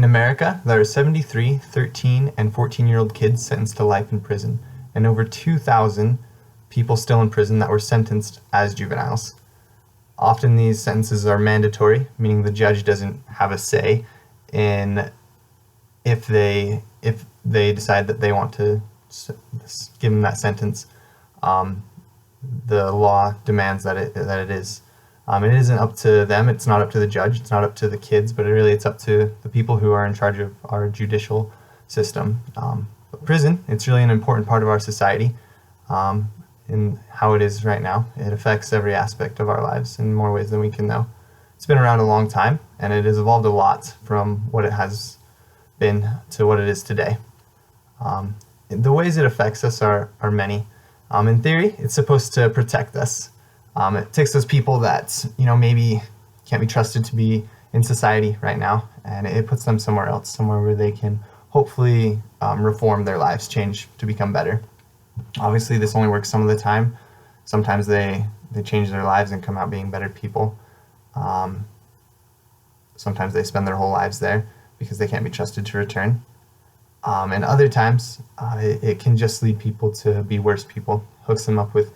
In America, there are 73 13 and 14-year-old kids sentenced to life in prison, and over 2,000 people still in prison that were sentenced as juveniles. Often these sentences are mandatory, meaning the judge doesn't have a say in if they decide that they want to give them that sentence. The law demands that it is. It isn't up to them, it's not up to the judge, it's not up to the kids, but it's up to the people who are in charge of our judicial system. But prison, it's really an important part of our society in how it is right now. It affects every aspect of our lives in more ways than we can know. It's been around a long time, and it has evolved a lot from what it has been to what it is today. The ways it affects us are many. In theory, it's supposed to protect us. It takes those people that maybe can't be trusted to be in society right now, and it puts them somewhere else, somewhere where they can hopefully reform their lives, change to become better. Obviously, this only works some of the time. Sometimes they change their lives and come out being better people. Sometimes they spend their whole lives there because they can't be trusted to return. And other times, it can just lead people to be worse people, hooks them up with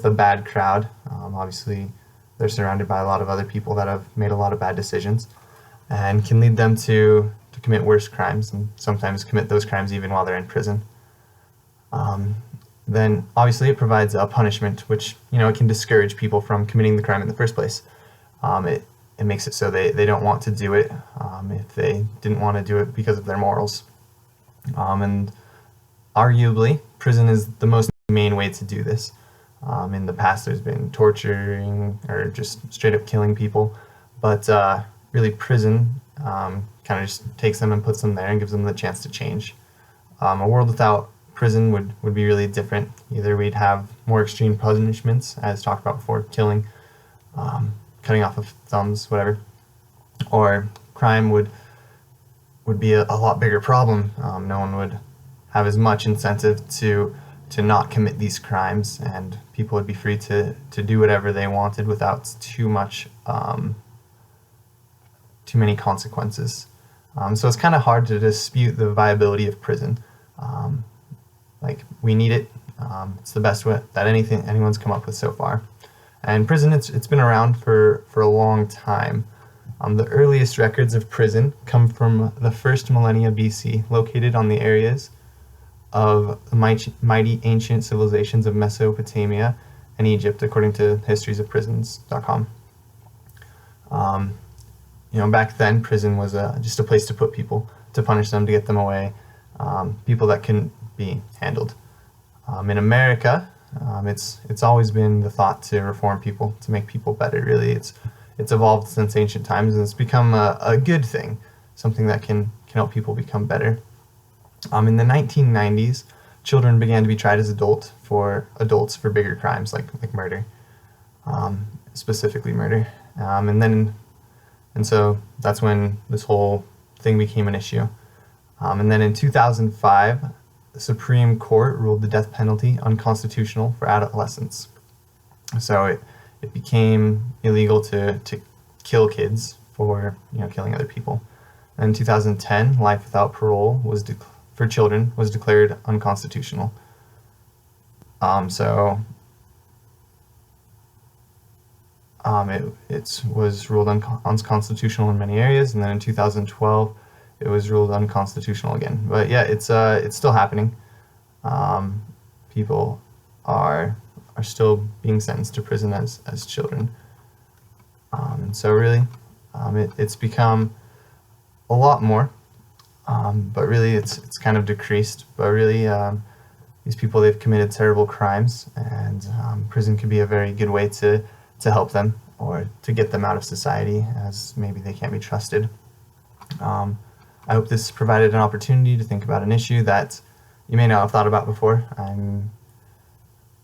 a bad crowd. Obviously, they're surrounded by a lot of other people that have made a lot of bad decisions, and can lead them to commit worse crimes, and sometimes commit those crimes even while they're in prison. Then obviously it provides a punishment, which it can discourage people from committing the crime in the first place. It makes it so they don't want to do it if they didn't want to do it because of their morals. And arguably, prison is the most humane way to do this. In the past, there's been torturing or just straight up killing people, but really prison kind of just takes them and puts them there and gives them the chance to change. A world without prison would be really different. Either we'd have more extreme punishments, as talked about before, killing, cutting off of thumbs, whatever, or crime would be a lot bigger problem. No one would have as much incentive to not commit these crimes, and people would be free to do whatever they wanted without too many consequences. So it's kind of hard to dispute the viability of prison. We need it. It's the best way that anyone's come up with so far. And prison, it's been around for a long time. The earliest records of prison come from the first millennia BC, located on the areas of the mighty ancient civilizations of Mesopotamia and Egypt, according to historiesofprisons.com. Back then, prison was just a place to put people, to punish them, to get them away, people that couldn't be handled. In America, it's always been the thought to reform people, to make people better. Really, it's evolved since ancient times, and it's become a good thing, something that can help people become better. In the 1990s, children began to be tried as adults for bigger crimes like murder, specifically murder. And so that's when this whole thing became an issue. And then in 2005, the Supreme Court ruled the death penalty unconstitutional for adolescents. So it became illegal to kill kids for killing other people. And in 2010, life without parole for children was declared unconstitutional. It was ruled unconstitutional in many areas, and then in 2012 it was ruled unconstitutional again. But yeah, it's still happening. People are still being sentenced to prison as children. And so really, it's become a lot more, but really it's kind of decreased. But really, these people, they've committed terrible crimes, and prison could be a very good way to help them, or to get them out of society, as maybe they can't be trusted. I hope this provided an opportunity to think about an issue that you may not have thought about before. I'm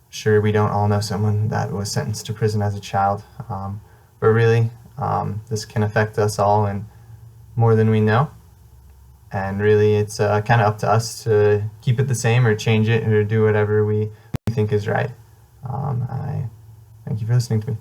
sure we don't all know someone that was sentenced to prison as a child, but really, this can affect us all and more than we know. And really, it's kind of up to us to keep it the same, or change it, or do whatever we think is right. I thank you for listening to me.